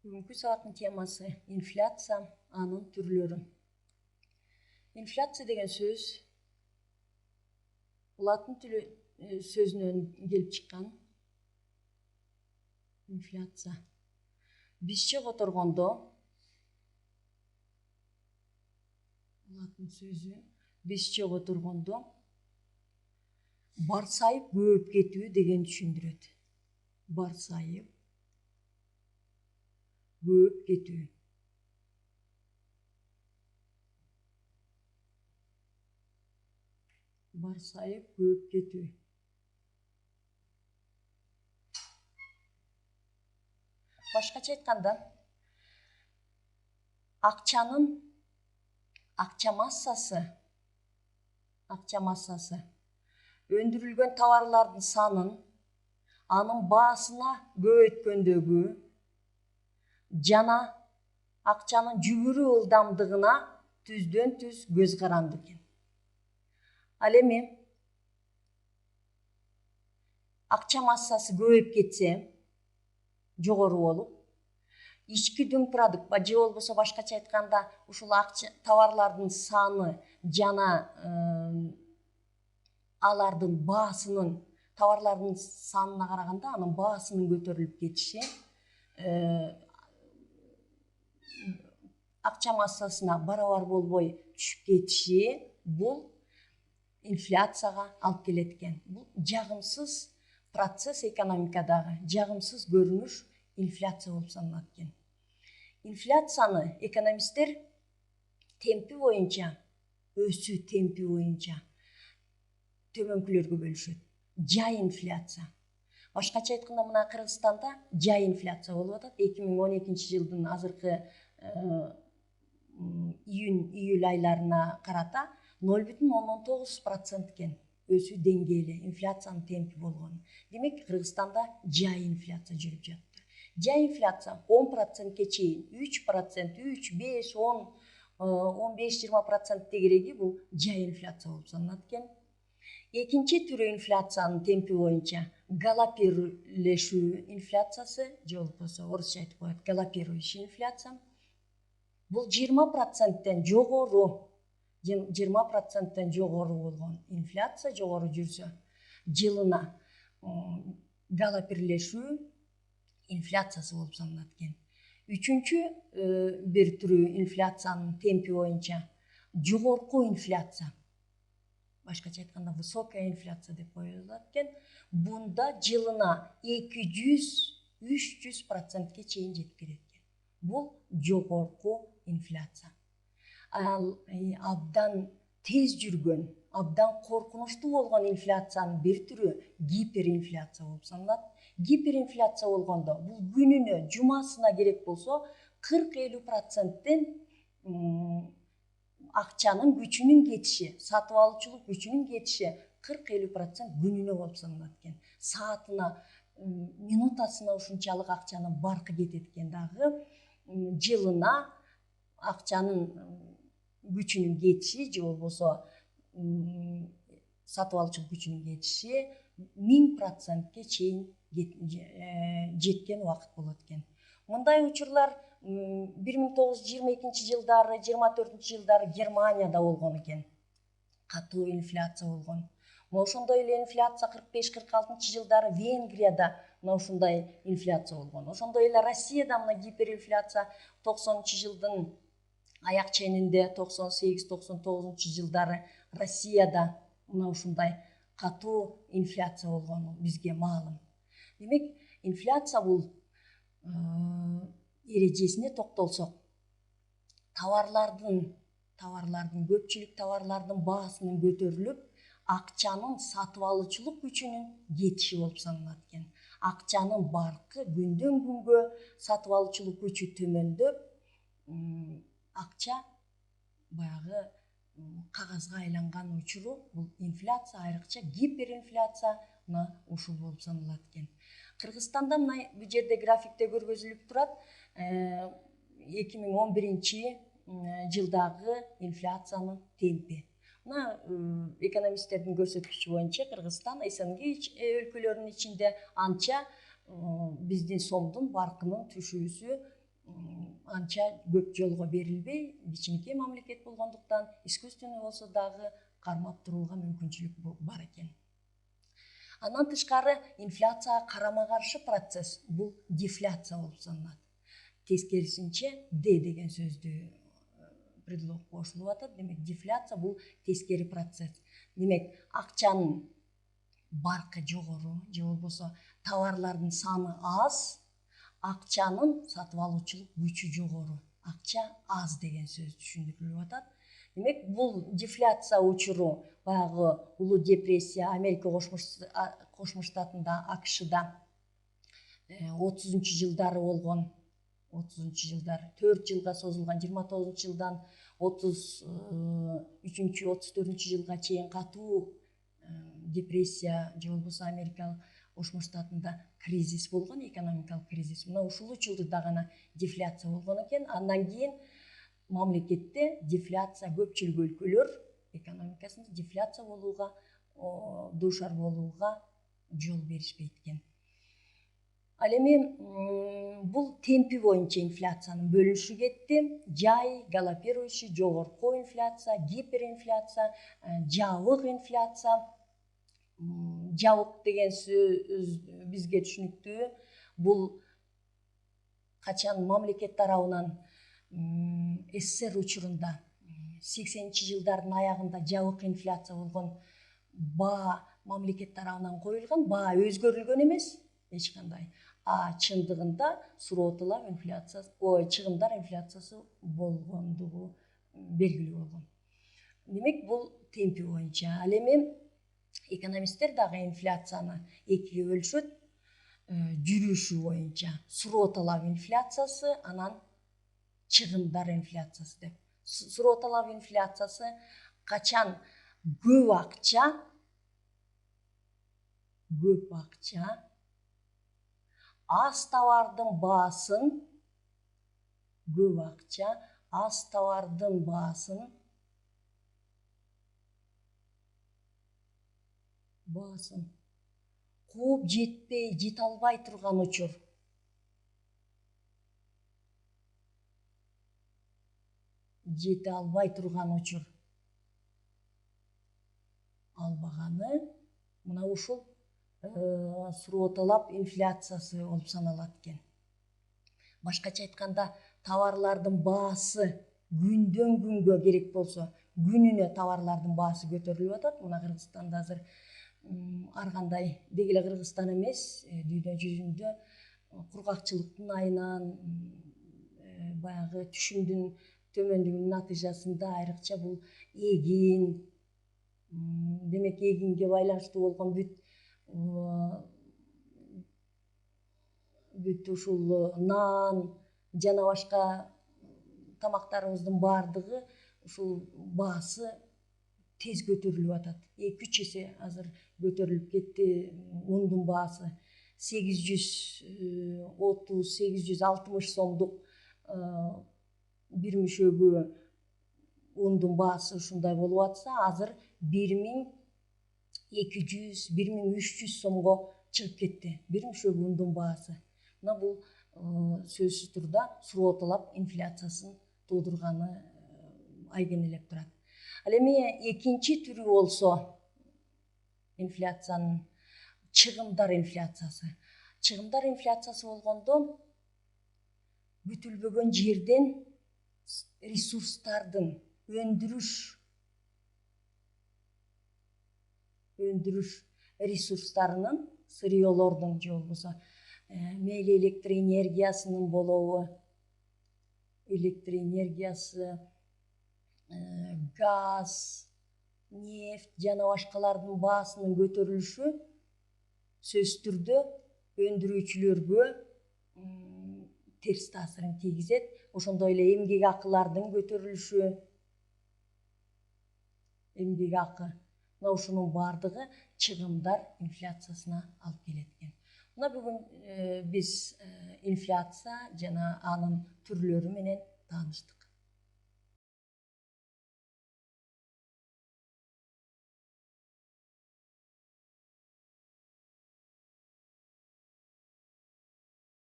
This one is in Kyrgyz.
Бүгүнкү сабактын темасы инфляция, анын түрлөрү. Инфляция деген сөз латын тили сөзүнөн келип чыккан. Инфляция. Бизче которгондо латын сөзү бизче которгондо барсайып көбөйүп кетүү деген түшүндүрөт. Барсайып көбөйүп кетүү. Барсайып көбөйүп кетүү. Башкача айтканда, акча массасы өндүрүлгөн товарлардын санын, анын баасына көбөйткөндөгү жана акчанын жүгүрүү ылдамдыгына түздөн түз көз каранды экен. Ал эми акча массасы көбөйүп кетсе, жогору болуп, ички дүң продукт же болбосо башкача айтканда ушул товарлардын саны жана алардын баасынын, товарлардын санына караганда анын баасынын көтөрүлүп кетиши, акча массасына барабар болбой түшүп кетиши бул инфляцияга алып келет экен. Бул жагымсыз процесс, экономикадагы жагымсыз көрүнүш инфляция болуп саналат экен. Инфляцияны экономисттер темпи боюнча, өсүү темпи боюнча төмөнкүлөргө бөлүшөт. Жай инфляция. Башкача айтканда, мына Кыргызстанда жай инфляция болуп атат. 2012 жылдын азыркы июнь айларына карата 0,19% экен өсүү деңгээли, инфляциянын темпи болгон. Демек, Кыргызстанда жай инфляция жүрүп жатты. Жай инфляция 10%ке чейин, 3%, 3, 5, 10, 15-20% дегереги бул жай инфляция болуп саналат экен. Экинчи түрү инфляциянын темпи боюнча галопирлешүү инфляциясы, же болбосо орусча айтып коет галопирующий инфляция. Бул 20%тен жогору, 20%тен жогору болгон инфляция жогору жүрсө, жылына галопирлешүү инфляциясы болуп саналат экен. Үчүнчү бир түрү инфляциянын темпи боюнча жогорку инфляция. Башкача айтканда высокая инфляция деп коюлат экен. Бунда жылына 200-300%ке чейин жетип кетет экен. Бул жогорку инфляция. Ал абдан тез жүргөн, абдан коркунучтуу болгон инфляциянын бир түрү гиперинфляция болуп саналат. Гиперинфляция болгондо бул күнүнө, жумасына керек болсо 40-50%тен акчанын күчүнүн кетиши, сатып алуучулук күчүнүн кетиши 40-50% күнүнө болуп саналат экен. Саатына, минутасына ушунчалык акчанын баркы кетет экен дагы. Жылына акчанын күчүнүн кетиши же болбосо сатып алуучулук күчүнүн кетиши 1000%ке чейин жеткен убакыт болот экен. Мындай учурлар 1922 жылдары, 24 жылдары Германияда болгон экен. Катуу инфляция болгон. Ошондой эле инфляция 45-46 жылдары Венгрияда ушундай инфляция болгон. Ошондой эле Россияда мына гиперинфляция 90 жылдын аяк ченинде, 98-99 жылдары Россияда мына ушундай катуу инфляция болгону бизге маалым. Демек, инфляция бул эрежесине токтолсок, көпчүлүк товарлардын баасынын көтөрүлүп, акчанын сатып алуучулук күчүнүн кетиши болуп саналат экен. Акчанын баркы күндөн күнгө сатып алуучулук күчү төмөндөп, акча баягы кагазга айланган учуру бул инфляция, айрыкча гиперинфляция мына ушул болуп саналат экен. Кыргызстанда мына бул жерде графикте көргөзүлүп турат 2011 жылдагы инфляциянын темпи. Мына экономисттердин көрсөткүчү боюнча Кыргызстан СНГ өлкөлөрүнүн ичинде анча биздин сомдун баркынын түшүүсү анча көп жолго берилбей, кичинекей мамлекет болгондуктан искусственный болсо дагы кармап турууга мүмкүнчүлүк бар экен. Андан тышкары инфляцияга карама каршы процесс бул дефляция болуп саналат. Тескерисинче д деген сөздү предлог кошулуп атат. Демек дефляция бул тескери процесс. Демек акчанын баркы жогору же болбосо товарлардын саны аз, акчанын сатып алуучулук күчү жогору. Акча аз деген сөз түшүндүрүлүп атат. Демек бул дефляция учуру баягы улуу депрессия Америка Кошмо Штатында, АКШда 30-жылдары болгон, 30-жылдар 4 жылга созулган, 29-жылдан 33-34-жылга чейин катуу депрессия же болбосо Америка Кошмо Штатында кризис болгон, экономикалык кризис. Мына ушул учурда гана дефляция болгон экен. Андан кийин мамлекетте дефляция, көпчүлүк өлкөлөр экономикасында дефляция болууга, дуушар болууга жол беришпейт экен. Ал эми бул темпи боюнча инфляциянын бөлүнүшү кетти. Жай, галопирующий, жогорку инфляция, гиперинфляция, жабык инфляция. Жабык деген сөз бизге түшүнүктүү. Бул качан мамлекет тарабынан СССР учурунда 80-жылдардын аягында жабык инфляция болгон, баа мамлекет тарабынан коюлган, баа өзгөрүлгөн эмес эч кандай. Чындыгында суроо инфляциясы, чыгымдар инфляциясы болгондугу белгилүү болгон. Демек бул темпи боюнча. Ал эми экономисттер дагы инфляцияны экиге бөлүшөт. Жүрүшү боюнча суроо талап инфляциясы, анан чыгымдар инфляциясы деп. Суроо талап инфляциясы качан көп акча аз товардын баасын, көп акча аз товардын баасын кууп жете албай турган учур. Албаганы мына ушул суроо талап инфляциясы болуп саналат экен. Башкача айтканда, товарлардын баасы күндөн күнгө керек болсо, күнүнө товарлардын баасы көтөрүлүп атат. Мына Кыргызстанда азыр ар кандай, деги эле Кыргызстан эмес, дүйнө жүзүндө кургакчылыктын айынан, баягы түшүмдүн төмөндүгүнүн натыйжасында айрыкча бул эгин, демек эгинге байланыштуу болгон бүт ушул нан жана башка тамактарыбыздын баардыгы ушул баасы тез көтөрүлүп атат. 2-3 эсе азыр көтөрүлүп кетти. Ундун баасы 830-860 сомдук бир мүшөгө ундун баасы ушундай болуп атса, азыр 1200-1300 сомго чыгып кетти бир мүшөгө ундун баасы. Мына бул сөзсүз турда суроо талап инфляциясын туудурганы айгинелеп турат. Ал эми экинчи түрү болсо инфляциянын чыгымдар инфляциясы. Чыгымдар инфляциясы болгондо бүтүлбөгөн жерден ресурстардын өндүрүш ресурстарынын, сырьёлордун же болбосо мейли электр энергиясынын болобу, газ, нефть жана башкалардын баасынын көтөрүлүшү сөзсүз түрдө өндүрүүчүлөргө терс таасирин тийгизет. Ошондой эле эмгек акылардын көтөрүлүшү, эмгек акы, мына ушунун баардыгы чыгымдар инфляциясына алып келет экен. Мына бүгүн биз инфляция жана анын түрлөрү менен тааныштык.